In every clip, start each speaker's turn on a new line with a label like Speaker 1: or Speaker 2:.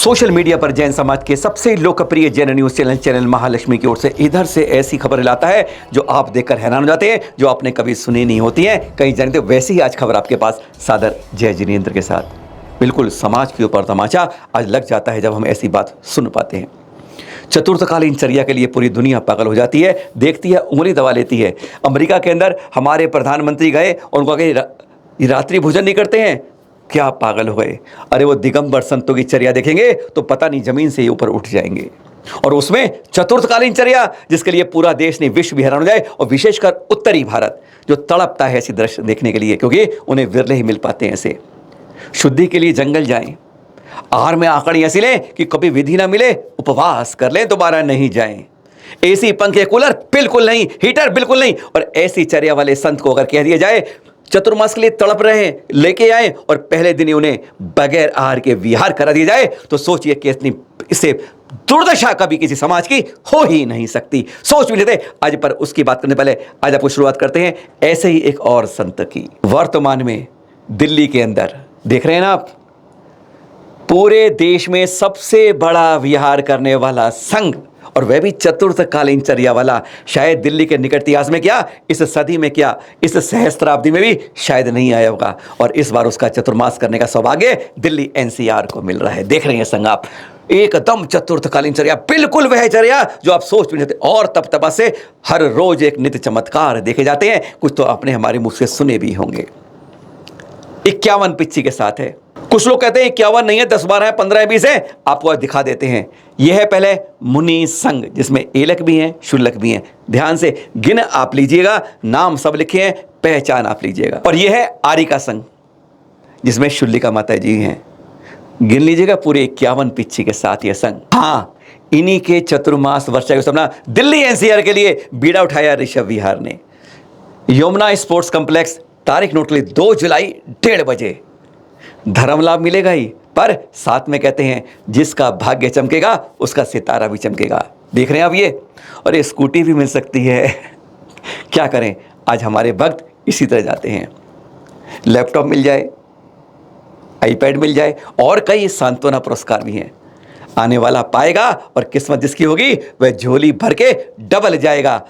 Speaker 1: Social media पर जैन समाज के सबसे लोकप्रिय जैन न्यूज चैनल महालक्ष्मी की ओर से इधर से ऐसी खबर लाता है जो आप देखकर हैरान हो जाते हैं, जो आपने कभी सुनी नहीं होती हैं, कहीं जानते। वैसे ही आज खबर आपके पास सादर जय जिनेंद्र के साथ। बिल्कुल समाज के ऊपर तमाचा आज लग जाता है जब हम ऐसी बात सुन पाते हैं। चतुर्थकालीन चर्या के लिए पूरी दुनिया पागल हो जाती है, देखती है, उंगली दबा लेती है। अमेरिका के अंदर हमारे प्रधानमंत्री गए और उनको कहे रात्रि भोजन नहीं करते हैं, क्या पागल हो गए। अरे वो दिगंबर संतों की चर्या देखेंगे तो पता नहीं जमीन से ऊपर उठ जाएंगे। और उसमें चतुर्थकालीन चर्या जिसके लिए पूरा देश नहीं विश्व भी हैरान हो जाए, और विशेषकर उत्तरी भारत जो तड़पता है ऐसी दृश्य देखने के लिए, क्योंकि उन्हें विरले ही मिल पाते हैं ऐसे। शुद्धि के लिए जंगल जाएं, आहार में आकड़ी ऐसी लें कि कभी विधि ना मिले, उपवास कर लें, दोबारा नहीं जाएं। एसी पंखे कूलर बिल्कुल नहीं, हीटर बिल्कुल नहीं। और ऐसी चर्या वाले संत को अगर कह दिया जाए चतुर्मास के लिए तड़प रहे हैं, लेके आए और पहले दिन ही उन्हें बगैर आहार के विहार करा दिया जाए, तो सोचिए कि इतनी इससे दुर्दशा कभी किसी समाज की हो ही नहीं सकती। सोच भी लेते आज। पर उसकी बात करने पहले आज आपको शुरुआत करते हैं ऐसे ही एक और संत की। वर्तमान में दिल्ली के अंदर देख रहे हैं ना आप, पूरे देश में सबसे बड़ा विहार करने वाला संघ, और वह भी चतुर्थकालीन चर्या वाला। शायद दिल्ली के निकट इतिहास में क्या, इस सदी में क्या, इस सहस्त्राब्दी में भी शायद नहीं आया होगा। और इस बार उसका चतुर्मास करने का सौभाग्य दिल्ली एनसीआर को मिल रहा है। देख रहे हैं संग आप, एकदम चतुर्थकालीन चर्या, बिल्कुल वह चर्या जो आप सोच भी नहीं सकते। और तब तबा से हर रोज एक नित्य चमत्कार देखे जाते हैं, कुछ तो आपने हमारे मुख से सुने भी होंगे। 51 पिच्ची के साथ है। कुछ लोग कहते हैं 51 नहीं है, 10 12 है, 15 है, 20 है। आपको आज दिखा देते हैं। यह है पहले मुनि संघ, जिसमें एलक भी हैं, शुल्लक भी हैं। ध्यान से गिन आप लीजिएगा, नाम सब लिखे हैं, पहचान आप लीजिएगा। और यह है आरिका संघ, जिसमें शुल्लिका माता जी हैं। गिन लीजिएगा पूरे 51 पिच्ची के साथ यह संघ। हाँ, इन्हीं के चतुर्मास वर्षा के सपना दिल्ली एनसीआर के लिए बीड़ा उठाया ऋषभ विहार ने। यमुना स्पोर्ट्स कॉम्प्लेक्स, तारीख नोट के लिए 2 जुलाई 1:30 बजे। धर्म लाभ मिलेगा ही, पर साथ में कहते हैं जिसका भाग्य चमकेगा उसका सितारा भी चमकेगा। देख रहे हैं आप ये, और ये स्कूटी भी मिल सकती है। क्या करें, आज हमारे भक्त इसी तरह जाते हैं। लैपटॉप मिल जाए, आईपैड मिल जाए, और कई सांत्वना पुरस्कार भी हैं। आने वाला पाएगा, और किस्मत जिसकी होगी वह झोली भर के डबल जाएगा,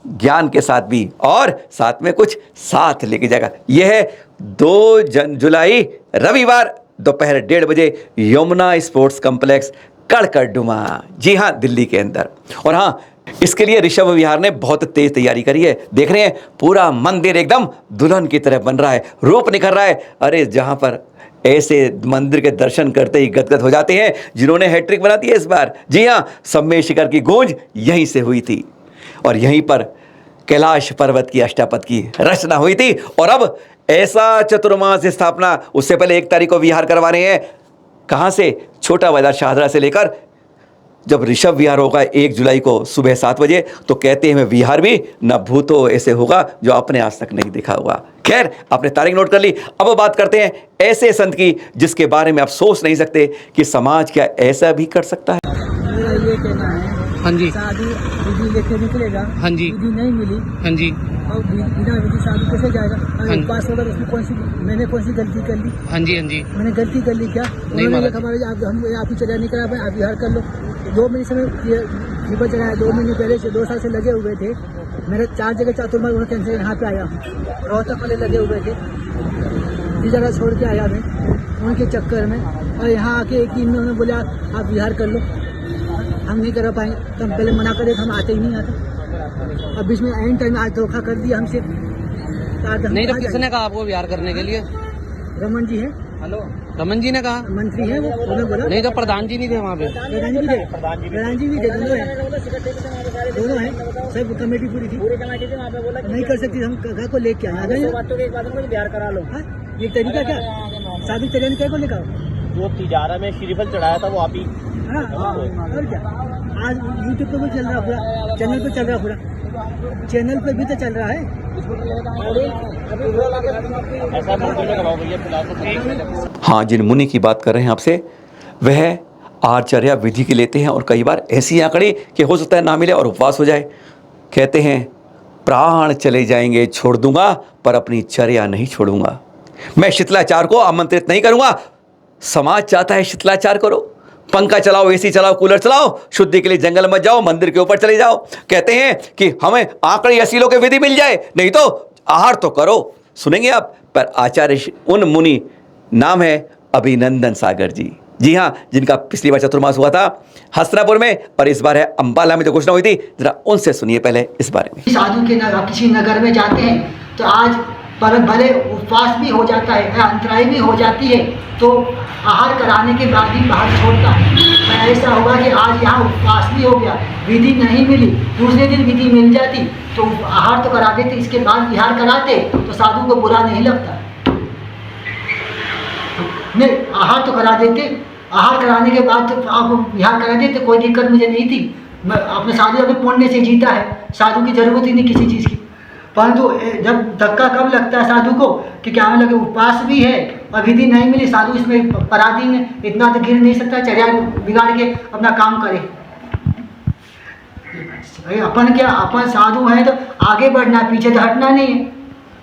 Speaker 1: ज्ञान के साथ भी, और साथ में कुछ साथ लेके जाएगा। यह है 2 जुलाई रविवार दोपहर 1:30 बजे, यमुना स्पोर्ट्स कॉम्प्लेक्स, कड़कड़डुमा। जी हाँ, दिल्ली के अंदर। और हाँ, इसके लिए ऋषभ विहार ने बहुत तेज तैयारी करी है। देख रहे हैं पूरा मंदिर एकदम दुल्हन की तरह बन रहा है, रूप निखर रहा है। अरे जहां पर ऐसे मंदिर के दर्शन करते ही गदगद हो जाते हैं जिन्होंने हैट्रिक बना दी है इस बार। जी हाँ, सब में शिखर की गूंज यहीं से हुई थी, और यहीं पर कैलाश पर्वत की अष्टापद की रचना हुई थी। और अब ऐसा चतुर्मास स्थापना, उससे पहले 1 तारीख को विहार करवा रहे हैं। कहां से? छोटा बाजार शाहदरा से लेकर, जब ऋषभ विहार होगा 1 जुलाई को सुबह 7 बजे, तो कहते हैं विहार भी न भूतो ऐसे होगा जो आपने आज तक नहीं देखा होगा। खैर, आपने तारीख नोट कर ली। अब बात करते हैं ऐसे संत की जिसके बारे में आप सोच नहीं सकते कि समाज क्या ऐसा भी कर सकता है।
Speaker 2: मेरा ये कहना है,
Speaker 3: हाँ जी,
Speaker 2: शादी विधि लेके निकलेगा,
Speaker 3: हाँ जी,
Speaker 2: विधि नहीं मिली,
Speaker 3: हाँ जी,
Speaker 2: और बिना विधि शादी कैसे जाएगा?
Speaker 3: हाँ।
Speaker 2: अगर पास होगा तो उसमें मैंने कौन सी गलती कर ली?
Speaker 3: हाँ जी, हाँ जी,
Speaker 2: मैंने गलती कर ली क्या? उन्होंने
Speaker 3: महाराज।
Speaker 2: हमारे हम आपकी चर्या नहीं करा पाए, आप विहार कर लो। 2 महीने से मैं चढ़ाया, 2 महीने पहले से 2 साल से लगे हुए थे। मेरे 4 जगह चातुर्मास उन्होंने कैंसिल, यहाँ पे आया हूँ। रोहतक वाले लगे हुए थे, इस जगह छोड़ के आया मैं उनके चक्कर में। और यहाँ आके एक दिन में उन्होंने बोला आप विहार कर लो, हम नहीं कर पाएंगे। तो हम पहले मना करे, हम आते ही नहीं आते। अब बीच में एंड टाइम आज धोखा कर दिया हमसे।
Speaker 3: नहीं तो किसने कहा आपको विहार करने के लिए?
Speaker 2: रमन जी है,
Speaker 3: हेलो, रमन जी ने कहा?
Speaker 2: मंत्री है वो, उन्होंने बोला।
Speaker 3: नहीं तो प्रधान जी नहीं थे वहाँ पे?
Speaker 2: प्रधान जी भी थे, दोनों हैं, सब कमेटी पूरी थी, नहीं कर सकती। हम कहा को लेके आए, बिहार करा लो। ये तरीका क्या? शादी चर्या क्या को लेकर
Speaker 4: जो तिजारा में श्रीफल चढ़ाया था वो आप ही।
Speaker 2: हाँ, और क्या? आज यूट्यूब पे भी चल रहा पूरा, चैनल पे चल रहा पूरा, चैनल पे भी तो चल रहा है।
Speaker 4: ऐसा मंदिर में करवाओ भैया, फिलहाल तो।
Speaker 1: हाँ, जिन मुनि की बात कर रहे हैं आपसे, वह आचर्या विधि की लेते हैं, और कई बार ऐसी आंकड़े कि हो सकता है ना मिले और उपवास हो जाए। कहते हैं प्राण चले जाएंगे छोड़ दूंगा, पर अपनी चर्या नहीं छोड़ूंगा। मैं शीतलाचार को आमंत्रित नहीं करूंगा। समाज चाहता है शीतलाचार करो, पंखा चलाओ, एसी चलाओ, कूलर चलाओ, शुद्धि के लिए जंगल मत जाओ, मंदिर के ऊपर चले जाओ। कहते हैं कि हमें आंकड़े असीलों की विधि मिल जाए, नहीं तो आहार तो करो। सुनेंगे आप। पर आचार्य उन मुनि नाम है अभिनंदन सागर जी। जी हाँ, जिनका पिछली बार चतुर्मास हुआ था हस्तिनापुर में, और इस बार है अंबाला में जो घोषणा हुई थी। जरा उनसे सुनिए पहले इस बारे में।
Speaker 2: साधु के नगर, किसी नगर में जाते हैं तो आज पर भले उपवास भी हो जाता है, अंतराय भी हो जाती है, तो आहार कराने के बाद ही बाहर छोड़ता है। ऐसा होगा कि आज यहाँ उपवास भी हो गया, विधि नहीं मिली, दूसरे दिन विधि मिल जाती तो आहार तो करा देते, इसके बाद विहार कराते तो साधु को बुरा नहीं लगता। नहीं, आहार तो करा देते, आहार कराने के बाद तो आप विहार करा देते, कोई दिक्कत मुझे नहीं थी। मैं अपने साधु अपने पुण्य से जीता है, साधु की जरूरत ही नहीं किसी चीज़ की। परंतु जब धक्का कब लगता है साधु को कि क्या हमें लगे उपवास भी है और विधि नहीं मिली, साधु इसमें पराधीन है, इतना तो गिर नहीं सकता, चर्या बिगाड़ के अपना काम करे। अपन क्या, अपन साधु हैं तो आगे बढ़ना, पीछे तो हटना नहीं है।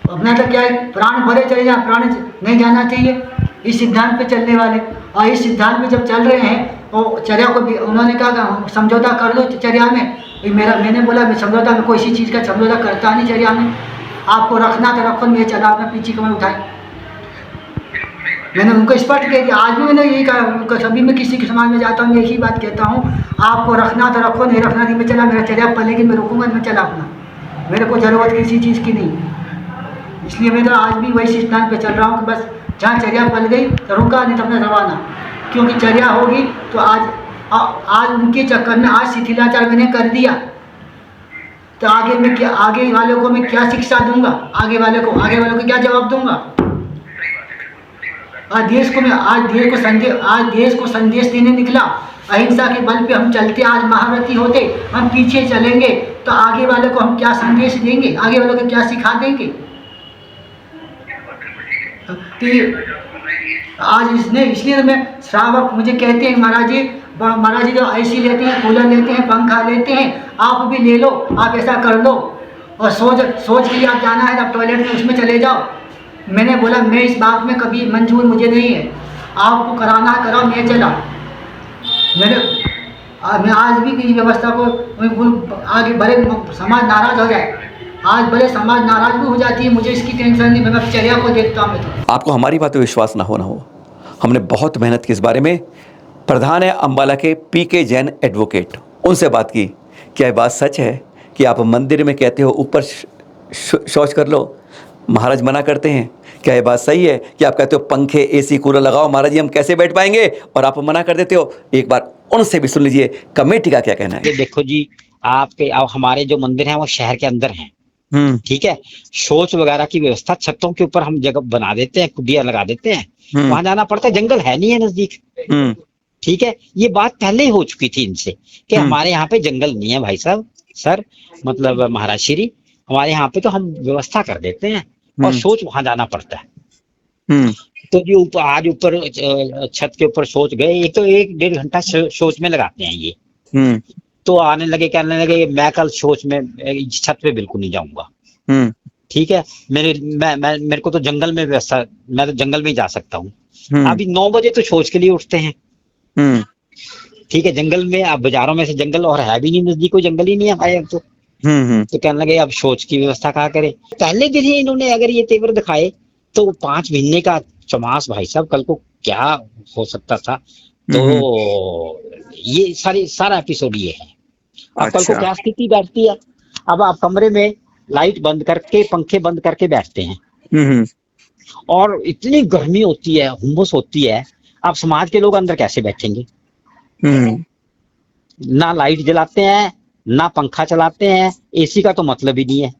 Speaker 2: अपना तो क्या है, प्राण भरे चले जाए, प्राण नहीं जाना चाहिए, इस सिद्धांत पे चलने वाले। और इस सिद्धांत पे जब चल रहे हैं तो चर्या को भी उन्होंने कहा समझौता कर लो चर्या में। मैंने बोला मैं समझौता में कोई सी चीज़ का समझौता करता नहीं चर्या में, आपको रखना तो रखो, मैं चला अपना पीछे कमर उठाए। मैंने उनको स्पष्ट कह दिया, आज भी मैंने यही कहा उनको, सभी में किसी के समाज में जाता हूँ मैं यही बात कहता हूँ, आपको रखना तो रखो, नहीं रखना नहीं मैं चला, मेरा चर्या पलेगी, मैं रुकूंगा, मैं चला अपना, मेरे को ज़रूरत किसी चीज़ की नहीं। इसलिए मैं तो आज भी वही सिद्धांत पे चल रहा हूँ कि बस जहाँ चर्या पल गई तो रुका, नहीं तो अपना रवाना। क्योंकि चर्या होगी तो आज उनके चक्कर में आज शिथिलाचार मैंने कर दिया तो आगे मैं क्या, आगे वालों को मैं क्या शिक्षा दूंगा, आगे वालों को क्या जवाब दूंगा। आज देश को संदेश देने निकला, अहिंसा के बल पे हम चलते, आज महारथी होते, हम पीछे चलेंगे तो आगे वालों को हम क्या संदेश देंगे, आगे वालों को क्या सिखा देंगे। तो आज इसलिए मैं श्रावक मुझे कहते हैं महाराज जी जो ऐसी लेते हैं, कूलर लेते हैं, पंखा लेते हैं, आप भी ले लो, आप ऐसा कर लो, और सोच के लिए आप जाना है आप टॉयलेट में उसमें चले जाओ। मैंने बोला मैं इस बात में कभी मंजूर मुझे नहीं है, आपको कराना कराओ, मैं चला। मैं आज भी किसी व्यवस्था को आगे भले समाज नाराज हो जाए, आज भले समाज नाराज भी हो जाती है, मुझे इसकी टेंशन नहीं, मैं चर्या को देखता हूँ। मैं तो
Speaker 1: आपको हमारी बात पे विश्वास ना हो, हमने बहुत मेहनत की इस बारे में। प्रधान है अंबाला के पीके जैन एडवोकेट, उनसे बात की। क्या ये बात सच है कि आप मंदिर में कहते हो ऊपर शौच कर लो, महाराज मना करते हैं? क्या ये बात सही है कि आप कहते हो पंखे एसी कूलर लगाओ, महाराज जी हम कैसे बैठ पाएंगे, और आप मना कर देते हो? एक बार उनसे भी सुन लीजिए कमेटी का क्या कहना है।
Speaker 5: देखो जी, अब हमारे जो मंदिर हैं वो शहर के अंदर हैं, ठीक है। शौच वगैरह की व्यवस्था छतों के ऊपर हम जगह बना देते हैं, कुडिया लगा देते हैं, वहां जाना पड़ता है, जंगल है नहीं है नजदीक, ठीक है। ये बात पहले ही हो चुकी थी इनसे कि हमारे यहाँ पे जंगल नहीं है भाई साहब, सर मतलब महाराज श्री, हमारे यहाँ पे तो हम व्यवस्था कर देते हैं और शौच वहां जाना पड़ता है। तो जी आज ऊपर छत के ऊपर शौच गए, एक तो 1-1.5 घंटा शौच में लगाते हैं ये, तो आने लगे कहने लगे मैं कल शौच में छत पे बिल्कुल नहीं जाऊंगा, ठीक है। मेरे को तो जंगल में व्यवस्था, मैं तो जंगल में ही जा सकता हूँ। अभी 9 बजे तो शौच के लिए उठते हैं, ठीक है, जंगल में। अब बाजारों में से जंगल और है भी नहीं नजदीक, कोई जंगल ही नहीं है हमारे अब तो। तो कहने लगे अब शौच की व्यवस्था कहाँ करें। पहले दिन ही इन्होंने अगर ये तेवर दिखाए तो 5 महीने का चमास भाई साहब कल को क्या हो सकता था। तो ये सारा एपिसोड ये है। अब कल को क्या स्थिति बैठती है, अब आप कमरे में लाइट बंद करके पंखे बंद करके बैठते हैं और इतनी गर्मी होती है, हुम्मस होती है, अब समाज के लोग अंदर कैसे बैठेंगे। ना लाइट जलाते हैं ना पंखा चलाते हैं, एसी का तो मतलब ही नहीं है।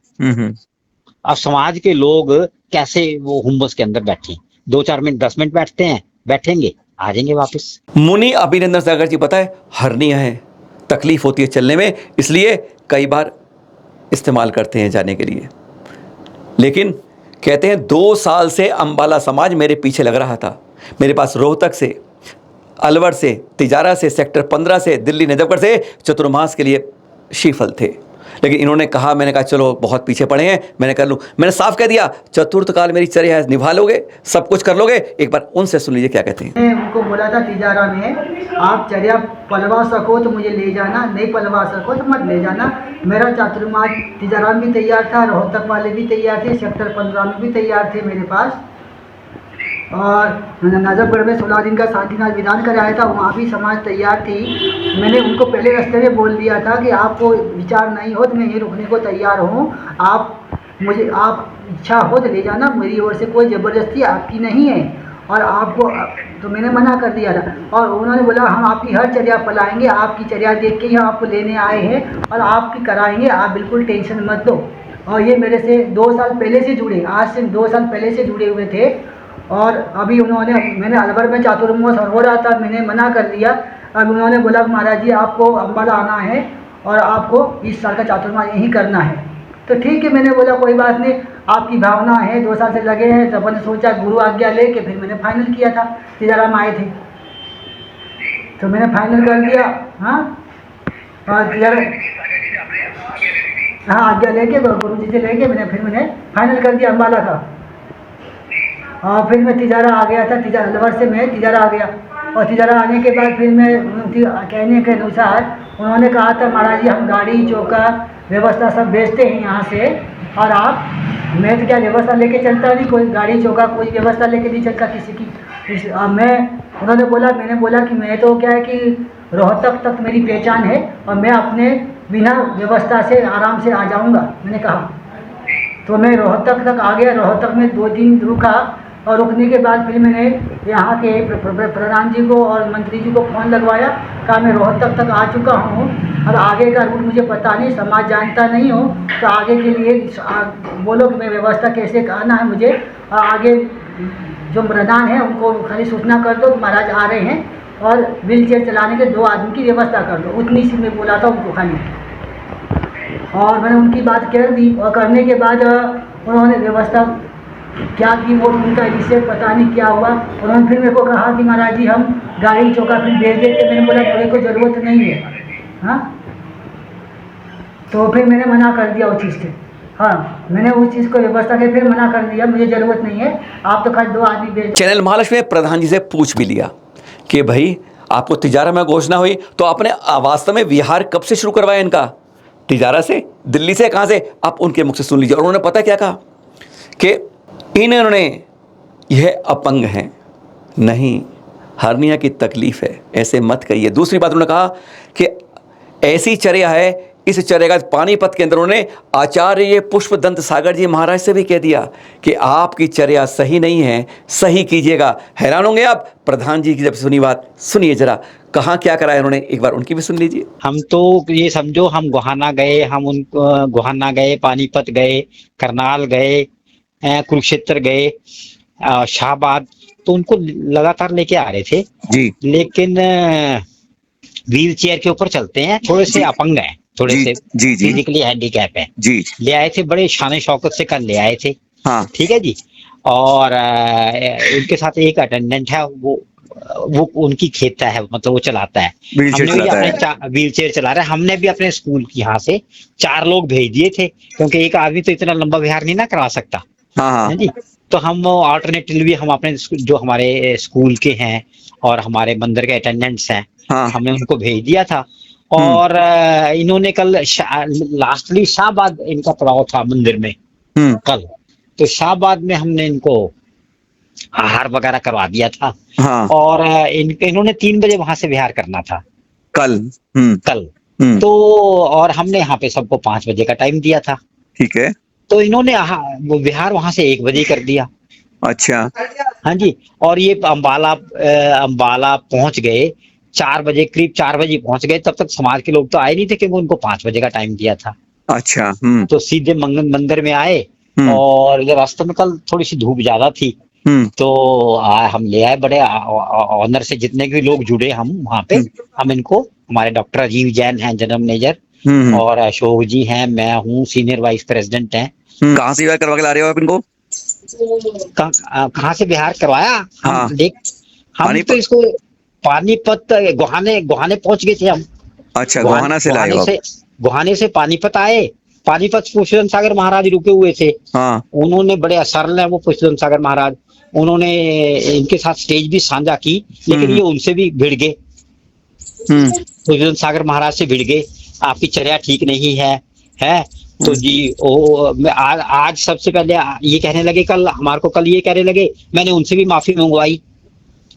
Speaker 5: अब समाज के लोग कैसे वो हुम्मस के अंदर बैठे, 2-4 मिनट 10 मिनट बैठते हैं, बैठेंगे आ जाएंगे वापस।
Speaker 1: मुनि अभिनंदन सागर जी, पता है हरनिया है, तकलीफ होती है चलने में, इसलिए कई बार इस्तेमाल करते हैं जाने के लिए। लेकिन कहते हैं 2 साल से अंबाला समाज मेरे पीछे लग रहा था। मेरे पास रोहतक से, अलवर से, तिजारा से, सेक्टर 15 से, दिल्ली नजफगढ़ से चतुर्मास के लिए श्रीफल थे। लेकिन इन्होंने कहा, मैंने कहा चलो बहुत पीछे पड़े हैं, मैंने कर लूँ। मैंने साफ कह दिया, चतुर्थ काल मेरी चर्या है, निभा लोगे, सब कुछ कर लोगे। एक बार उनसे सुन लीजिए क्या कहते हैं।
Speaker 2: मैंने उनको बोला था तिजारा में, आप चर्या पलवा सको तो मुझे ले जाना, नहीं पलवा सको तो मत ले जाना। मेरा चातुर्मास तिजारा में भी तैयार था, रोहतक वाले भी तैयार थे, सेक्टर 15 में भी तैयार थे मेरे पास, और नजफगढ़ में 16 दिन का शांतिनाथ विधान कराया था, वहाँ भी समाज तैयार थी। मैंने उनको पहले रास्ते में बोल दिया था कि आपको विचार नहीं हो तो मैं यहीं रुकने को तैयार हूँ, आप इच्छा हो तो ले जाना, मेरी ओर से कोई ज़बरदस्ती आपकी नहीं है। और आपको तो मैंने मना कर दिया था, और उन्होंने बोला हम आपकी हर चर्या पलाएंगे, आपकी चर्या देख के ही हम आपको लेने आए हैं और आपकी कराएंगे, आप बिल्कुल टेंशन मत लो। और ये मेरे से 2 साल पहले से जुड़े, आज से 2 साल पहले से जुड़े हुए थे। और अभी मैंने अलवर में चातुर्मास हो रहा था, मैंने मना कर दिया। अब उन्होंने बोला महाराज जी आपको अम्बाला आना है और आपको इस साल का चातुर्मास यहीं करना है। तो ठीक है, मैंने बोला कोई बात नहीं, आपकी भावना है, 2 साल से लगे हैं, तो अपन सोचा गुरु आज्ञा लेके फिर मैंने फाइनल किया था, तिजारा में आए थे तो मैंने फाइनल कर दिया। हाँ, और तिजारा हाँ आज्ञा लेके गुरु जी से लेके मैंने फाइनल कर दिया अम्बाला का। और फिर मैं तिजारा आ गया था, अलवर से मैं तिजारा आ गया। और तिजारा आने के बाद फिर मैं कहने के अनुसार उन्होंने कहा था महाराज जी हम गाड़ी चौका व्यवस्था सब भेजते हैं यहाँ से, और मैं तो क्या व्यवस्था लेके चलता नहीं, कोई गाड़ी चौका कोई व्यवस्था लेके नहीं चलता किसी की। मैंने बोला कि मैं तो क्या है कि रोहतक तक मेरी पहचान है और मैं अपने बिना व्यवस्था से आराम से आ जाऊँगा, मैंने कहा। तो मैं रोहतक तक आ गया, रोहतक में 2 दिन रुका, और रुकने के बाद फिर मैंने यहाँ के प्रधान जी को और मंत्री जी को फ़ोन लगवाया, कहा मैं रोहतक तक आ चुका हूँ, अब आगे का रूट मुझे पता नहीं, समाज जानता नहीं हो, तो आगे के लिए बोलो कि मैं व्यवस्था कैसे करना है मुझे, और आगे जो प्रधान है उनको खाली सूचना कर दो कि महाराज आ रहे हैं, और व्हील चेयर चलाने के 2 आदमी की व्यवस्था कर दो, उतनी सी मैं बोला था उनको खाली। और मैंने उनकी बात कर दी, और करने के बाद उन्होंने व्यवस्था क्या की वो उनका जिससे पता नहीं क्या हुआ। उन्होंने फिर मेरे को कहा कि महाराज जी हम गाड़ी चौका फिर भेज देते। मैंने बोला मेरे को ज़रूरत नहीं है। हाँ, तो फिर मैंने मना कर दिया उस चीज़ से। हाँ, मैंने उस चीज़ को व्यवस्था के फिर मना कर दिया, मुझे ज़रूरत नहीं है, आप तो खाली 2 आदमी भेज।
Speaker 1: चैनल महालक्ष्मी में प्रधान जी से पूछ भी लिया कि भाई आपको तिजारा में घोषणा हुई तो आपने वास्तव में विहार कब से शुरू करवाया इनका? तिजारा से, दिल्ली से, कहाँ से? आप उनके मुख से सुन लीजिए। और उन्होंने पता क्या कहा कि इन्होंने यह अपंग हैं, नहीं हर्निया की तकलीफ है, ऐसे मत कहिए। दूसरी बात उन्होंने कहा कि ऐसी चर्या है, इस चर्या का पानीपत के अंदर उन्होंने आचार्य पुष्पदंत सागर जी महाराज से भी कह दिया कि आपकी चर्या सही नहीं है, सही कीजिएगा। हैरान होंगे आप प्रधान जी की जब सुनी बात। सुनिए जरा कहाँ क्या कराया उन्होंने, एक बार उनकी भी सुन लीजिए।
Speaker 5: हम तो ये समझो हम गोहाना गए, गोहाना गए, पानीपत गए, करनाल गए, कुरुक्षेत्र गए, शाहबाद, तो उनको लगातार लेके आ रहे थे
Speaker 1: जी।
Speaker 5: लेकिन व्हील चेयर के ऊपर चलते हैं, थोड़े से अपंग हैं, थोड़े से फिजिकली हैंडीकैप है जी। ले आए थे, बड़े शान शौकत से कल ले आए थे। हाँ, ठीक है जी। और उनके साथ एक अटेंडेंट है, वो उनकी खेता है, मतलब वो चलाता है, हमने भी अपने व्हील चेयर चला रहा है। हमने भी अपने स्कूल की यहाँ से 4 लोग भेज दिए थे, क्योंकि एक आदमी तो इतना लंबा विहार नहीं ना करवा सकता। हाँ जी। तो हम ऑल्टरनेटिवली हम अपने जो हमारे स्कूल के हैं और हमारे मंदिर के अटेंडेंट्स हैं, हमने उनको भेज दिया था। और इन्होंने कल लास्टली शाहबाद इनका पड़ाव था मंदिर में कल, तो शाहबाद में हमने इनको आहार वगैरह करवा दिया था। और इन्होंने 3 बजे वहां से विहार करना था कल। तो और हमने यहाँ पे सबको 5 बजे का टाइम दिया था। ठीक है। तो इन्होंने वो विहार वहां से 1 बजे कर दिया। अच्छा। हाँ जी। और ये अम्बाला पहुंच गए 4 बजे, करीब 4 बजे पहुंच गए। तब तक समाज के लोग तो आए नहीं थे, क्योंकि उनको 5 बजे का टाइम दिया था। अच्छा। तो सीधे मंदिर में आए, और रास्ते में कल थोड़ी सी धूप ज्यादा थी, तो हम ले आए बड़े ऑनर से, जितने भी लोग जुड़े हम वहाँ पे, हम इनको, हमारे डॉक्टर अजीव जैन हैं जनरल मैनेजर, और अशोक जी हैं, मैं हूँ सीनियर वाइस प्रेसिडेंट हैं।
Speaker 1: कहाँ से बिहार करवा के ला रहे हो आप इनको?
Speaker 5: कहाँ से बिहार करवाया? हम तो इसको पानीपत गोहाने पहुंच गए थे हम।
Speaker 1: अच्छा, गोहाना से लाए हो?
Speaker 5: गुहाने से पानीपत आए। पानीपत पुष्पदन सागर महाराज रुके हुए थे।
Speaker 1: हाँ।
Speaker 5: उन्होंने बड़े सरल है वो पुष्पदन सागर महाराज, उन्होंने इनके साथ स्टेज भी साझा की, लेकिन ये उनसे भी भिड़ गए। पुष्पदन सागर महाराज से भिड़ गए, आपकी चर्या ठीक नहीं है तो जी आज सबसे पहले ये कहने लगे, कल ये कहने लगे, मैंने उनसे भी माफी मंगवाई,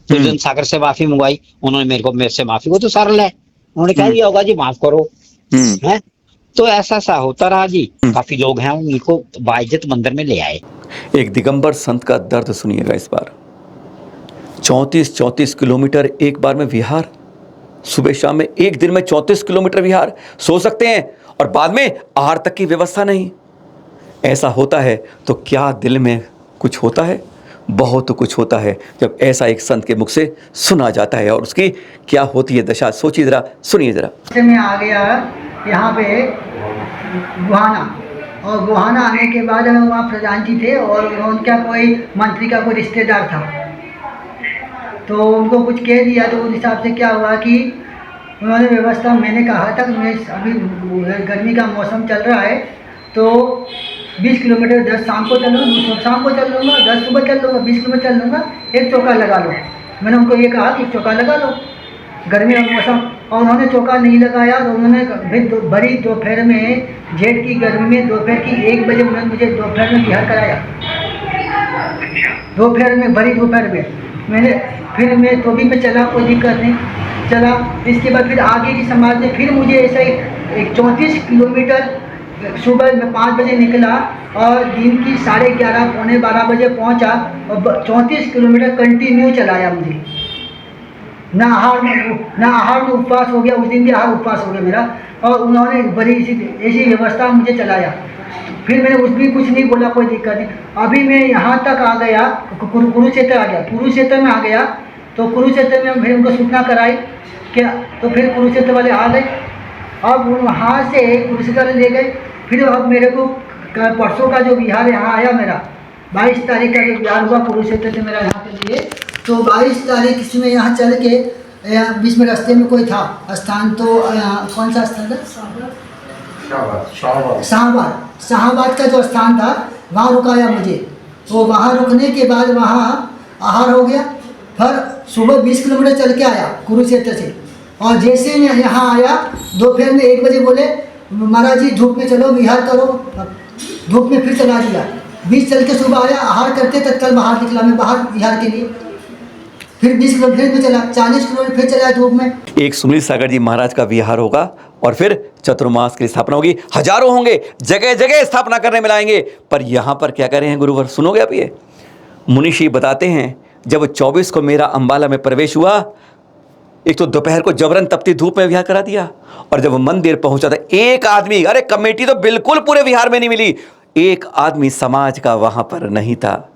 Speaker 5: पुष्पदन सागर से माफी मंगवाई, उन्होंने मेरे से माफी, वो तो सरल है, उन्होंने कह दिया होगा जी माफ करो, है। तो ऐसा होता रहा जी। काफी लोग हैं, उनको बाइज्जत मंदिर में ले आए।
Speaker 1: एक दिगंबर संत का दर्द सुनिएगा इस बार। 34 किलोमीटर एक बार में विहार, सुबह शाम में, एक दिन में 34 किलोमीटर विहार, सो सकते हैं, और बाद में आहार तक की व्यवस्था नहीं। ऐसा होता है तो क्या दिल में कुछ होता है? बहुत कुछ होता है जब ऐसा एक संत के मुख से सुना जाता है, और उसकी क्या होती है दशा, सोचिए जरा, सुनिए जरा।
Speaker 2: मैं आ गया यहाँ पे गुहाना, और गुहाना आने के बाद वहाँ प्रधान जी थे, और उनका कोई मंत्री का कोई रिश्तेदार था, तो उनको कुछ कह दिया, तो उस हिसाब से क्या हुआ कि उन्होंने व्यवस्था, मैंने कहा था कि मैं अभी गर्मी का मौसम चल रहा है, तो 20 किलोमीटर 10 शाम को चल लूँगा, 10 सुबह चल लूँगा, 20 किलोमीटर चल लूँगा, एक चौका लगा लो। मैंने उनको ये कहा कि चौका लगा लो, गर्मी का मौसम, और उन्होंने चौका नहीं लगाया। तो उन्होंने फिर बड़ी दोपहर में, जेठ की गर्मी में, दोपहर की 1 बजे उन्होंने मुझे दोपहर में विहार कराया, दोपहर में, बड़ी दोपहर में। फिर मैं तो भी मैं चला, कोई दिक्कत नहीं, चला। इसके बाद फिर आगे की समाज ने फिर मुझे ऐसा ही 34 किलोमीटर, सुबह में 5 बजे निकला और दिन की 11:30 पौने 12 बजे पहुंचा, और 34 किलोमीटर कंटिन्यू चलाया मुझे। ना आहार में उपवास हो गया, उस दिन भी आहार उपवास हो गया मेरा, और उन्होंने बड़ी ऐसी व्यवस्था मुझे चलाया। फिर मैंने उस भी कुछ नहीं बोला, कोई दिक्कत नहीं। अभी मैं यहाँ तक आ गया, कुरुक्षेत्र आ गया, कुरुक्षेत्र में आ गया, तो कुरुक्षेत्र में फिर उनको सूचना कराई क्या, तो फिर कुरुक्षेत्र वाले आ गए। अब वहाँ से कुरुक्षेत्र ले गए। फिर अब मेरे को परसों का जो विहार यहाँ आया मेरा, 22 तारीख का जो विहार हुआ कुरुक्षेत्र से मेरा यहाँ पे लिए, तो 22 तारीख से मैं यहाँ चल के, बीच में रास्ते में कोई था स्थान, तो कौन सा स्थान था? शाहबाद का जो स्थान था, वहाँ रुकाया मुझे। तो वहाँ रुकने के बाद वहाँ आहार हो गया। फिर सुबह 20 किलोमीटर चल के आया कुरुक्षेत्र से, और जैसे मैं यहाँ आया दोपहर में 1 बजे बोले, महाराज जी धूप में चलो, विहार करो। धूप में फिर चला दिया। 20 चल के सुबह आया, आहार करते तत्काल बाहर निकला मैं, बाहर विहार के लिए। फिर 20 किलोमीटर में चला, 40 किलोमीटर फिर चला धूप में।
Speaker 1: एक सुनील सागर जी महाराज का विहार होगा, और फिर चतुर्मास की स्थापना होगी। हजारों होंगे, जगह जगह स्थापना करने में लाएंगे। पर यहाँ पर क्या कह रहे हैं गुरुवर, सुनोगे आप? ये मुनीषी बताते हैं, जब 24 को मेरा अंबाला में प्रवेश हुआ, एक तो दोपहर को जबरन तपती धूप में विहार करा दिया, और जब मंदिर पहुंचा था एक आदमी, अरे कमेटी तो बिल्कुल पूरे विहार में नहीं मिली, एक आदमी समाज का वहां पर नहीं था।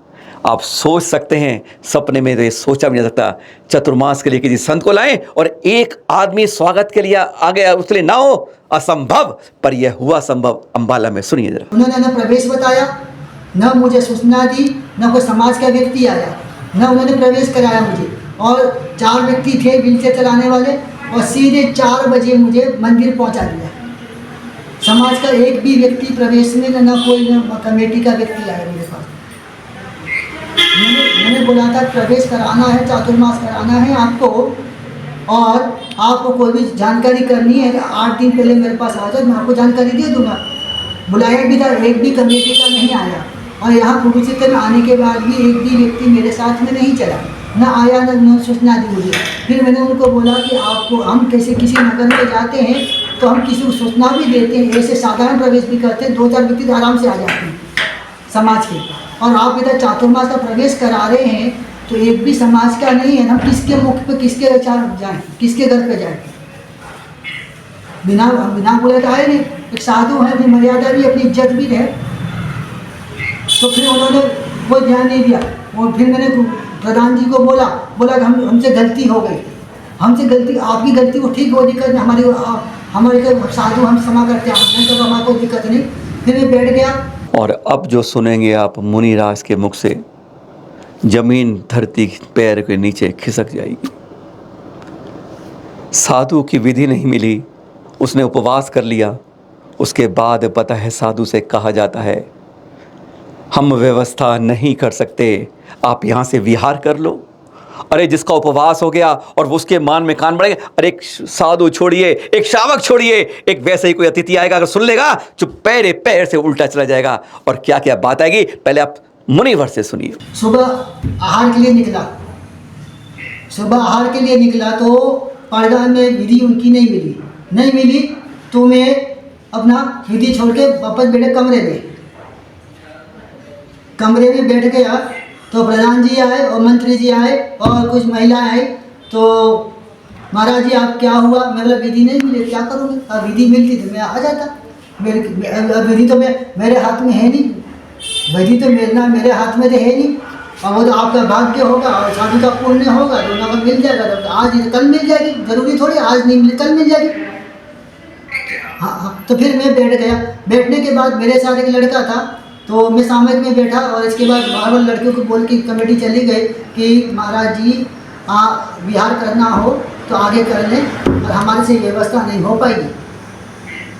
Speaker 1: आप सोच सकते हैं, सपने में तो ये सोचा भी नहीं सकता, चतुर्मास के लिए किसी संत को लाएं और एक आदमी स्वागत के लिए आ गया, उसके लिए ना हो, असंभव। पर यह हुआ संभव अंबाला में। सुनिए जरा।
Speaker 2: उन्होंने न प्रवेश बताया, न मुझे सूचना दी, न कोई समाज का व्यक्ति आया, न उन्होंने प्रवेश कराया मुझे। और 4 व्यक्ति थे व्हीलचेयर चलाने वाले, और सीधे 4 बजे मुझे मंदिर पहुंचा दिया। समाज का एक भी व्यक्ति प्रवेश में, न कोई न कमेटी का व्यक्ति आया मेरे पास। मैंने बोला था प्रवेश कराना है, चातुर्मास कराना है आपको, और आपको कोई भी जानकारी करनी है 8 दिन पहले मेरे पास आ जाओ, मैं आपको जानकारी दे दूँगा। बुलाया भी था, एक भी कमेटी का नहीं आया। और यहाँ कुरुक्षेत्र में आने के बाद भी एक भी व्यक्ति मेरे साथ में नहीं चला, न आया, न सूचना दी मुझे। फिर मैंने उनको बोला कि आपको, हम कैसे किसी नगर में जाते हैं तो हम किसी को सूचना भी देते हैं, ऐसे साधारण प्रवेश भी करते हैं, 2-4 व्यक्ति तो आराम से आ जाते हैं समाज के, और आप इधर चातुर्मास का प्रवेश करा रहे हैं, तो एक भी समाज का नहीं है। हम किसके मुख पे, किसके विचार जाएँ, किसके घर पे जाएँ? बिना बोले तो आए नहीं। एक साधु है, अपनी मर्यादा भी, अपनी इज्जत भी है। तो फिर उन्होंने कोई ध्यान नहीं दिया, और फिर मैंने प्रधान जी को बोला कि हमसे गलती हो गई, हमसे गलती, आपकी गलती को ठीक हो, दिक्कत नहीं, हमारे साधु हम क्षमा करते हैं, तो हमारे कोई दिक्कत नहीं। फिर मैं बैठ गया।
Speaker 1: और अब जो सुनेंगे आप मुनिराज के मुख से, जमीन धरती पैर के नीचे खिसक जाएगी। साधु की विधि नहीं मिली, उसने उपवास कर लिया, उसके बाद पता है साधु से कहा जाता है, हम व्यवस्था नहीं कर सकते, आप यहाँ से विहार कर लो। अरे जिसका उपवास हो गया और वो उसके मान में कान बढ़े, अरे एक साधु छोड़िए, एक श्रावक छोड़िए, एक वैसे ही कोई अतिथि आएगा, अगर सुन लेगा चुप पैरे पैर से उल्टा चला जाएगा। और क्या क्या बात आएगी, पहले आप मुनिवर से सुनिए।
Speaker 2: सुबह आहार के लिए निकला, सुबह आहार के लिए निकला तो पाठदान में विधि उनकी नहीं मिली तो मैं अपना विधि छोड़ के वापस बैठे कमरे में बैठ गया। तो प्रधान जी आए और मंत्री जी आए और कुछ महिलाएं आई। तो महाराज जी आप क्या हुआ? मैं बोला विधि नहीं मिली, क्या करूँगी? अब विधि मिलती तो मैं आ जाता। विधि तो मेरे हाथ में है नहीं, विधि तो मेरे हाथ में तो है नहीं। और वो तो आपका भाग्य होगा और साधु का पुण्य होगा, दोनों को मिल जाएगा। तो आज कल मिल जाएगी, जरूरी थोड़ी आज नहीं मिली कल मिल जाएगी। हाँ। तो फिर मैं बैठ गया। बैठने के बाद मेरे साथ एक लड़का था, तो मैं सामने में बैठा और इसके बाद बार लड़कियों को बोल के कमेटी चली गई कि महाराज जी विहार करना हो तो आगे कर लें और हमारे से व्यवस्था नहीं हो पाएगी।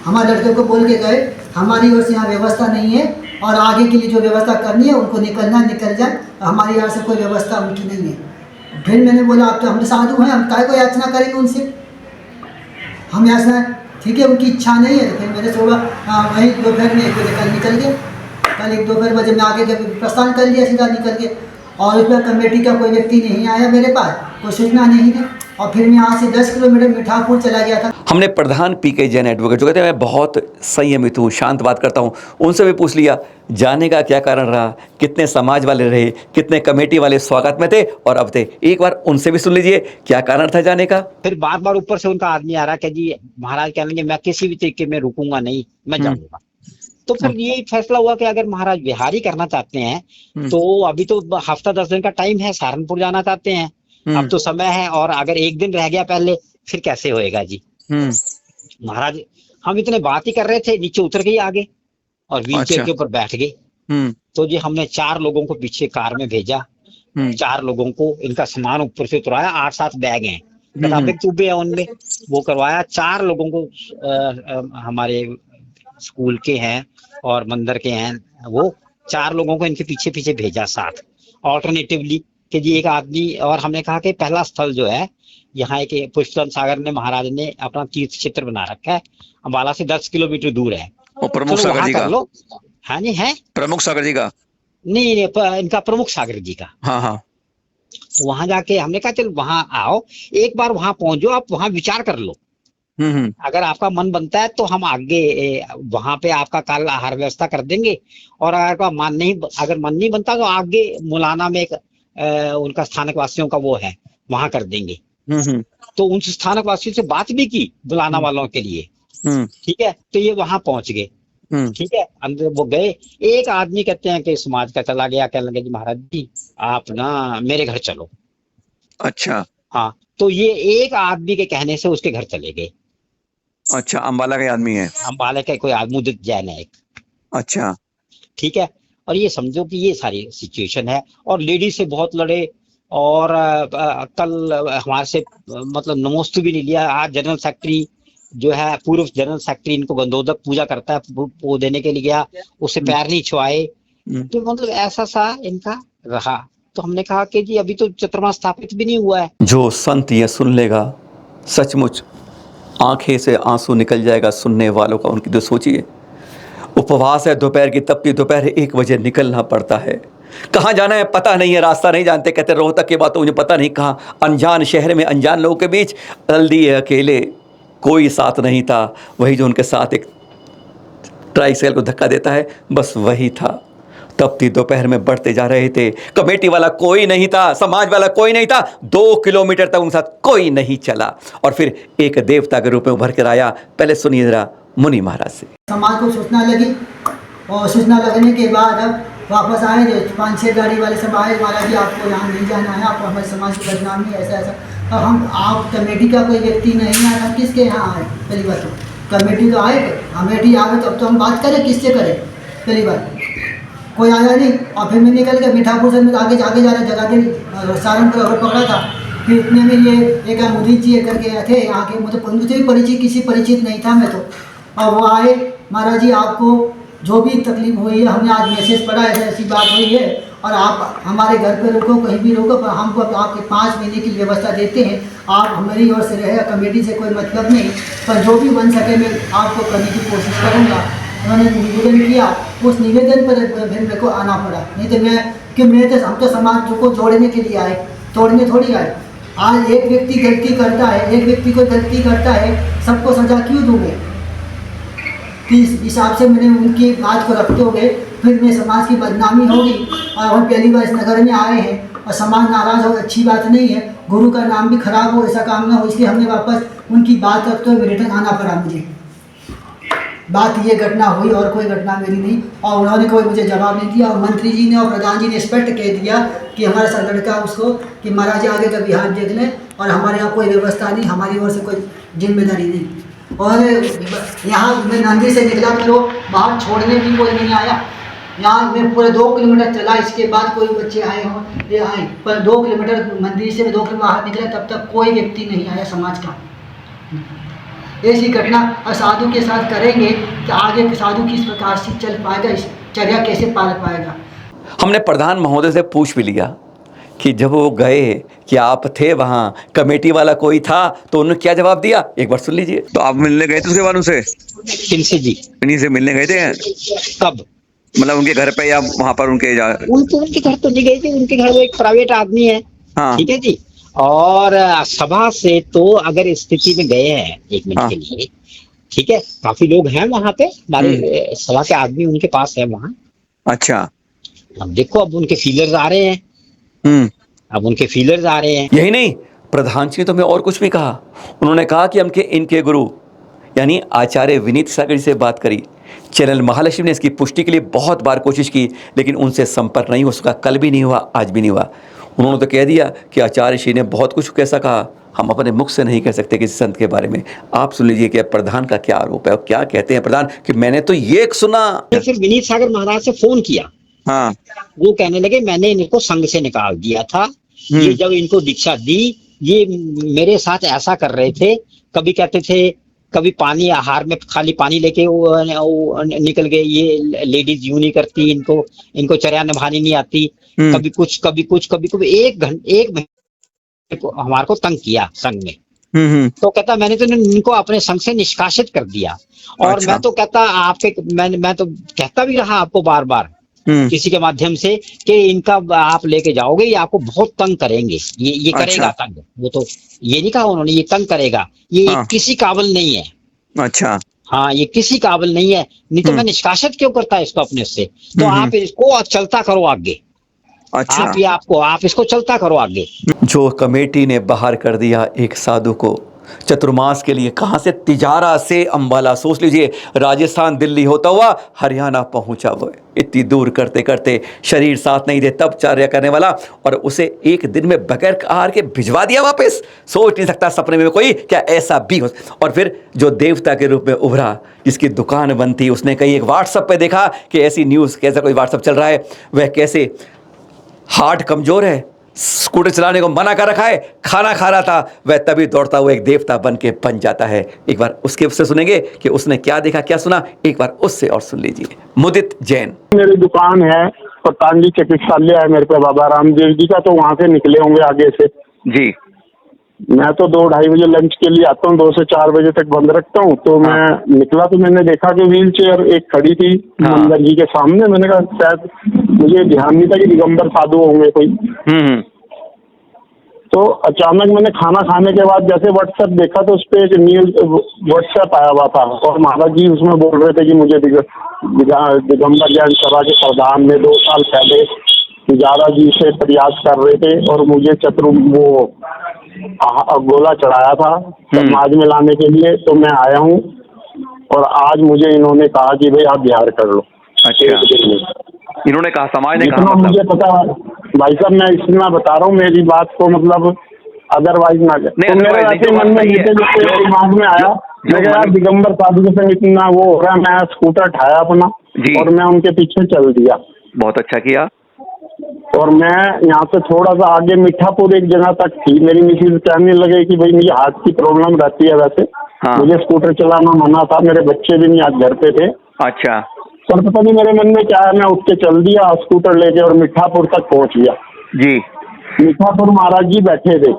Speaker 2: हमारे लड़कियों को बोल के गए हमारी ओर से यहाँ व्यवस्था नहीं है और आगे के लिए जो व्यवस्था करनी है उनको निकल जाए, हमारी यहाँ से कोई व्यवस्था उनकी नहीं है। फिर मैंने बोला आप तो हम साधु हैं, हम काय को याचना करेंगे उनसे, हम याचना ठीक है उनकी इच्छा नहीं है। तो फिर मेरे सुबह वहीं दोपहर में 1 बजे कल निकल गए। कल 1-2 बजे में आगे प्रस्थान कर लिया सीधा निकल के। और उसमें कमेटी का कोई व्यक्ति नहीं आया मेरे पास, कोई सूचना नहीं है। और फिर मैं यहाँ से 10 किलोमीटर मीठापुर चला गया था।
Speaker 1: हमने प्रधान पीके जैन एडवोकेट जो कहते हैं मैं बहुत संयमित हूँ, शांत बात करता हूँ, उनसे भी पूछ लिया जाने का क्या कारण रहा, कितने समाज वाले रहे, कितने कमेटी वाले स्वागत में थे और अब थे। एक बार उनसे भी सुन लीजिए क्या कारण था जाने का।
Speaker 5: फिर बार बार ऊपर से उनका आदमी आ रहा कि जी महाराज कह लेंगे मैं किसी भी तरीके में रुकूंगा नहीं, मैं जाऊंगा। तो फिर ये फैसला हुआ कि अगर महाराज विहार ही करना चाहते हैं तो अभी तो हफ्ता 10 दिन का टाइम है, सहारनपुर जाना चाहते हैं, अब तो समय है। और अगर 1 दिन रह गया पहले फिर कैसे होएगा जी। महाराज हम इतने बात ही कर रहे थे, नीचे उतर गए आगे और व्हीलचेयर के ऊपर बैठ गए। तो जी हमने 4 लोगों को पीछे कार में भेजा, 4 लोगों को इनका सामान ऊपर से उतराया, 8-7 बैग हैं, किताबें चुभे हैं उनमें, वो करवाया। 4 लोगों को हमारे स्कूल के हैं और मंदिर के हैं, वो 4 लोगों को इनके पीछे पीछे भेजा साथ ऑल्टरनेटिवली कि जी एक आदमी। और हमने कहा कि पहला स्थल जो है यहाँ एक पुष्पचंद सागर ने महाराज ने अपना तीर्थ क्षेत्र बना रखा है, अम्बाला से 10 किलोमीटर दूर है।
Speaker 1: और प्रमुख सागर जी का,
Speaker 5: हाँ जी है
Speaker 1: प्रमुख सागर जी का
Speaker 5: नहीं, इनका प्रमुख सागर जी का।
Speaker 1: हाँ।
Speaker 5: वहां जाके हमने कहा चलो वहां आओ, एक बार वहां पहुंचो, आप वहां विचार कर लो, अगर आपका मन बनता है तो हम आगे वहां पे आपका काल आहार व्यवस्था कर देंगे। और अगर मन नहीं बनता तो आगे मुलाना में एक उनका स्थानक वासियों का वो है, वहां कर देंगे। तो उन स्थानक वासियों से बात भी की बुलाना वालों के लिए, ठीक है। तो ये वहां पहुंच गए, ठीक है। अंदर वो गए, एक आदमी कहते हैं कि समाज का चला गया, कहने लगे जी महाराज जी आप ना मेरे घर चलो।
Speaker 1: अच्छा
Speaker 5: हाँ, तो ये एक आदमी के कहने से उसके घर चले गए।
Speaker 1: अच्छा, अम्बाला का आदमी है,
Speaker 5: अम्बाला का कोई आदमी उदित जैन है एक।
Speaker 1: अच्छा
Speaker 5: ठीक है। और ये समझो कि ये सारी सिचुएशन है और लेडीज से बहुत लड़े और कल हमारे से मतलब नमोस्तु भी नहीं लिया। आज जनरल सेक्रेटरी जो है, पूर्व जनरल सेक्रेटरी, इनको गंधोदक पूजा करता है, वो देने के लिए गया, उससे पैर नहीं छुआए। तो मतलब ऐसा सा इनका रहा। तो हमने कहा कि जी अभी तो चतुर्मा स्थापित भी नहीं हुआ है।
Speaker 1: जो संत ये सुन लेगा सचमुच आंखें से आंसू निकल जाएगा सुनने वालों का। उनकी तो सोचिए, उपवास है, दोपहर की तपती दोपहर 1 बजे निकलना पड़ता है, कहाँ जाना है पता नहीं है, रास्ता नहीं जानते, कहते रोहतक की बात तो मुझे पता नहीं, कहाँ अनजान शहर में अनजान लोगों के बीच चल दिए अकेले, कोई साथ नहीं था। वही जो उनके साथ एक ट्राइसाइकिल को धक्का देता है, बस वही था। तपती दोपहर में बढ़ते जा रहे थे, कमेटी वाला कोई नहीं था, समाज वाला कोई नहीं था, 2 किलोमीटर तक उनके साथ कोई नहीं चला और फिर एक देवता के रूप में उभर कर आया। पहले सुनिए जरा मुनि महाराज से।
Speaker 2: समाज को सूचना लगी और सूचना लगने के बाद अब वापस आए थे 5-6 गाड़ी वाले सब आए, महाराज जी आपको यहाँ नहीं जाना है, आपको हमारे समाज की बदनामी ऐसा ऐसा। अब हम आप कमेटी का कोई व्यक्ति नहीं आया, हम किसके यहाँ आए? पहली बात तो कमेटी तो आए, कमेटी आ गए तो अब तो हम बात करें किससे करें? पहली बात कोई आया नहीं। और फिर मैं निकल के मीठापुर से आगे जा रहा जगह दे सहारनपुर और पकड़ा था। फिर इतने में ये एक मोदी जी करके थे यहाँ के, मुझे भी परिचित किसी परिचित नहीं था मैं तो। और वो आए महाराज जी आपको जो भी तकलीफ हुई है, हमने आज मैसेज पढ़ा है, ऐसी बात हुई है और आप हमारे घर पे रुको, कहीं भी रुको, पर हमको आपके 5 महीने की व्यवस्था देते हैं। आप हमारी ओर से रहेगा, कमेटी से कोई मतलब नहीं, पर जो भी बन सके मैं आपको करने की कोशिश करूँगा। उन्होंने निवेदन किया, उस निवेदन पर फिर मेरे को आना पड़ा, नहीं तो हम तो समाज को जोड़ने के लिए आए, तोड़ने थोड़ी आए। आज एक व्यक्ति गलती करता है, एक व्यक्ति कोई गलती करता है, सबको सजा क्यों दूंगे? इस हिसाब से मैंने उनकी बात को रखते हुए फिर मैं समाज की बदनामी होगी और हम पहली बार इस नगर में आए हैं और समाज नाराज़ हो, अच्छी बात नहीं है। गुरु का नाम भी खराब हो, ऐसा काम ना हो, इसलिए हमने वापस उनकी बात रखते हुए रिटर्न आना पड़ा मुझे। बात ये घटना हुई और कोई घटना मेरी नहीं, और उन्होंने कोई मुझे जवाब नहीं दिया। और मंत्री जी ने और प्रधान जी ने स्पष्ट कह दिया कि हमारा सा लड़का उसको कि महाराज जी आगे का बिहार देख लें और हमारे यहाँ कोई व्यवस्था नहीं, हमारी ओर से कोई जिम्मेदारी नहीं। और यहाँ मैं नंदी से निकला, फिर बाहर छोड़ने भी कोई नहीं आया। यहाँ मैं पूरे 2 किलोमीटर चला, इसके बाद कोई बच्चे आए हों, ये आए, पर 2 किलोमीटर मंदिर से 2 किलोमीटर बाहर निकला, तब तक कोई व्यक्ति नहीं आया समाज का। ऐसी घटना और साधु के साथ करेंगे तो आगे साधु किस प्रकार से चल पाएगा, इस चर्या कैसे पाल पाएगा।
Speaker 1: हमने प्रधान महोदय से पूछ भी लिया कि जब वो गए कि आप थे वहाँ, कमेटी वाला कोई था, तो उन्होंने क्या जवाब दिया, एक बार सुन लीजिए। तो आप मिलने गए थे उसके बाद उनसे?
Speaker 5: किनसे जी?
Speaker 1: इन्हीं से मिलने गए थे?
Speaker 5: कब?
Speaker 1: मतलब उनके घर पे या वहाँ पर उनके
Speaker 5: उनके घर तो नहीं गए थे, उनके घर वो एक प्राइवेट आदमी है।
Speaker 1: हाँ।
Speaker 5: ठीक है जी। और सभा से तो अगर स्थिति में गए हैं 1 मिनट के लिए, ठीक है, काफी लोग हैं वहाँ पे, हमारे सभा के आदमी उनके पास है वहाँ।
Speaker 1: अच्छा,
Speaker 5: अब देखो, अब उनके फीलर्स आ रहे हैं, अब उनके फीलर्स आ रहे हैं।
Speaker 1: यही नहीं, प्रधान जी ने तो मैं और कुछ भी कहा। उन्होंने कहा कि हमके इनके गुरु यानी आचार्य विनीत सागर से बात करी। चैनल महालक्ष्मी ने इसकी पुष्टि के लिए बहुत बार कोशिश की, लेकिन उनसे संपर्क नहीं हो सका, कल भी नहीं हुआ, आज भी नहीं हुआ। उन्होंने तो कह दिया कि आचार्य श्री ने बहुत कुछ कैसा कहा, हम अपने मुख से नहीं कह सकते किसी संत के बारे में। आप सुन लीजिए कि प्रधान का क्या आरोप है और क्या कहते हैं प्रधान कि मैंने तो ये सुना।
Speaker 5: फिर विनीत सागर महाराज से फोन किया।
Speaker 1: हाँ।
Speaker 5: वो कहने लगे मैंने इनको संघ से निकाल दिया था, ये जब इनको दीक्षा दी, ये मेरे साथ ऐसा कर रहे थे, कभी कहते थे, कभी पानी आहार में खाली पानी लेके वो निकल गए, ये लेडीज यूं नहीं करती, इनको चर्या निभानी नहीं आती, कभी कुछ कभी कुछ कभी कभी 1 महीने को हमारे को तंग किया संघ में। तो कहता मैंने तो इनको अपने संघ से निष्कासित कर दिया। और
Speaker 1: अच्छा।
Speaker 5: मैं तो कहता आपके मैं तो कहता भी रहा आपको बार बार किसी के माध्यम से कि इनका आप लेके जाओगे, ये आपको बहुत तंग करेंगे, ये करेगा तंग। वो तो ये नहीं कहा उन्होंने, ये तंग करेगा, ये किसी काबिल नहीं है।
Speaker 1: अच्छा।
Speaker 5: हाँ, ये किसी काबिल नहीं है, नहीं तो मैं निष्कासित क्यों करता इसको अपने से। तो आप इसको चलता करो आगे।
Speaker 1: अच्छा।
Speaker 5: आप इसको चलता करो आगे।
Speaker 1: जो कमेटी ने बाहर कर दिया एक साधु को चतुर्मास के लिए, कहां से, तिजारा से अंबाला, सोच लीजिए, राजस्थान दिल्ली होता हुआ हरियाणा पहुंचा वो, इतनी दूर करते करते शरीर साथ नहीं दे तब चर्या करने वाला, और उसे एक दिन में बगैर आहार के भिजवा दिया वापस। सोच नहीं सकता सपने में कोई क्या ऐसा भी हो। और फिर जो देवता के रूप में उभरा, जिसकी दुकान बंद थी, उसने कहीं एक व्हाट्सएप पे देखा कि ऐसी न्यूज़, कैसा कोई व्हाट्सएप चल रहा है, वह कैसे हार्ट कमजोर है, स्कूटर चलाने को मना कर रखा है, खाना खा रहा था, वह तभी दौड़ता हुआ एक देवता बन के बन जाता है। एक बार उससे सुनेंगे कि उसने क्या देखा, क्या सुना, एक बार उससे और सुन लीजिए। मुदित जैन।
Speaker 6: मेरी दुकान है, पतंजलि चिकित्सालय है मेरे पे बाबा रामदेव जी का, तो वहाँ से निकले होंगे आगे से जी। मैं तो 2-2:30 बजे लंच के लिए आता हूँ, 2 से 4 बजे तक बंद रखता हूँ। तो मैं निकला तो मैंने देखा कि व्हील चेयर एक खड़ी थी मंदिर जी के सामने। मैंने कहा शायद मुझे ध्यान नहीं था कि दिगंबर साधु होंगे कोई। तो अचानक मैंने खाना खाने के बाद जैसे व्हाट्सएप देखा तो उस पर एक न्यूज व्हाट्सएप आया हुआ था, और महाराज जी उसमें बोल रहे थे कि मुझे दिगंबर जैन सभा के प्रधान ने 2 साल पहले तिजारा जी से प्रयास कर रहे थे और मुझे गोला चढ़ाया था समाज में लाने के लिए। तो मैं आया हूँ और आज मुझे इन्होंने कहा कि भाई आप बिहार कर लो।
Speaker 1: अच्छा, इन्होंने कहा, समाज ने कहा,
Speaker 6: मतलब मुझे पता भाई साहब, मैं इसलिए बता रहा हूँ मेरी बात को, मतलब अदरवाइज ना कर। तो मेरे ऐसे मन में दिमाग में आया, मैं कहा यार दिगंबर साधु के संग इतना वो हो रहा है, मैं स्कूटर उठाया अपना और मैं उनके पीछे चल दिया।
Speaker 1: बहुत अच्छा किया।
Speaker 6: और मैं यहाँ से थोड़ा सा आगे मीठापुर एक जगह तक थी, मेरी मिसेज कहने लगे कि भाई मुझे हार्ट की प्रॉब्लम रहती है वैसे,
Speaker 1: हाँ।
Speaker 6: मुझे स्कूटर चलाना मना था, मेरे बच्चे भी नहीं आज घर पे थे।
Speaker 1: अच्छा
Speaker 6: पर पता नहीं मेरे मन में क्या है, मैं उठ के चल दिया स्कूटर लेके और मीठापुर तक पहुंच गया।
Speaker 1: जी।
Speaker 6: मीठापुर महाराज जी बैठे थे,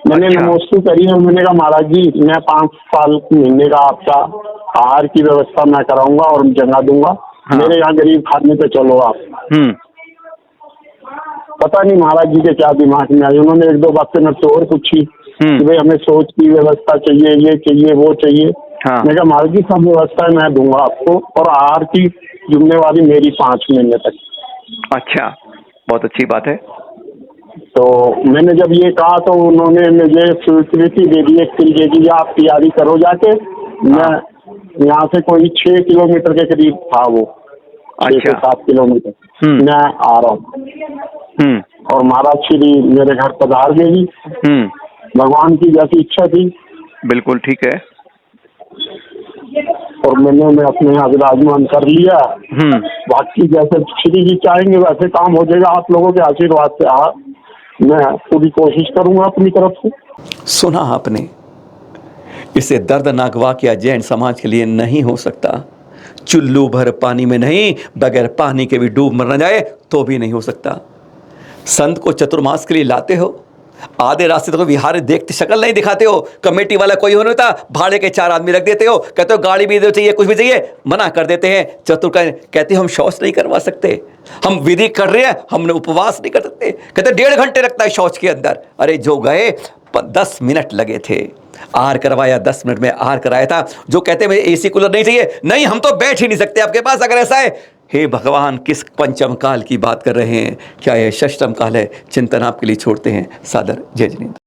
Speaker 6: मैंने
Speaker 1: अच्छा।
Speaker 6: नमोस्तु करी और मैंने कहा महाराज जी मैं 5 साल महीने का आपका आहार की व्यवस्था मैं कराऊंगा और जगा दूंगा।
Speaker 1: हाँ।
Speaker 6: मेरे यहाँ गरीब खाने पे चलो आप। पता नहीं महाराज जी के क्या दिमाग में आई, उन्होंने 1-2 बातें मेरे से और पूछी कि भाई हमें शौच की व्यवस्था चाहिए, ये चाहिए वो चाहिए।
Speaker 1: हाँ।
Speaker 6: मैं कहा महाराज जी सब व्यवस्था मैं दूंगा आपको और आहार की जिम्मेवारी मेरी 5 महीने तक।
Speaker 1: अच्छा, बहुत अच्छी बात है।
Speaker 6: तो मैंने जब ये कहा तो उन्होंने मुझे स्वीकृति दे दी, एक तरीके की आप तैयारी करो जाके। मैं यहाँ से कोई 6 किलोमीटर के करीब था वो, 6 से 7 किलोमीटर मैं आ रहा हूँ और महाराज श्री मेरे घर पधार गई। भगवान की जैसी इच्छा थी।
Speaker 1: बिल्कुल ठीक है।
Speaker 6: और मैंने अपने यहाँ विराजमान कर लिया। बाकी जैसे श्री जी चाहेंगे वैसे काम हो जाएगा आप लोगों के आशीर्वाद से। मैं पूरी कोशिश करूंगा अपनी तरफ से।
Speaker 1: सुना आपने, इसे दर्दनाक वाकया जैन समाज के लिए नहीं हो सकता। चुल्लू भर पानी में नहीं, बगैर पानी के भी डूब मरना जाए तो भी नहीं हो सकता। संत को चतुर्मास के लिए लाते हो, आधे रास्ते तो विहार देखते शक्ल नहीं दिखाते हो, कमेटी वाला कोई हो नहीं होता, भाड़े के 4 आदमी रख देते हो, कहते हो गाड़ी भी दो चाहिए कुछ भी चाहिए, मना कर देते हैं। चतुर कहते हम शौच नहीं करवा सकते, हम विधि कर रहे हैं, हमने उपवास नहीं कर सकते, कहते 1.5 घंटे लगता है शौच के अंदर। अरे जो गए 10 मिनट लगे थे, आहार करवाया 10 मिनट में आहार कराया था। जो कहते हैं एसी कूलर नहीं चाहिए, नहीं हम तो बैठ ही नहीं सकते आपके पास अगर ऐसा है। हे भगवान, किस पंचम काल की बात कर रहे हैं? क्या यह षष्टम काल है? चिंतन आपके लिए छोड़ते हैं। सादर जय जिनेंद्र।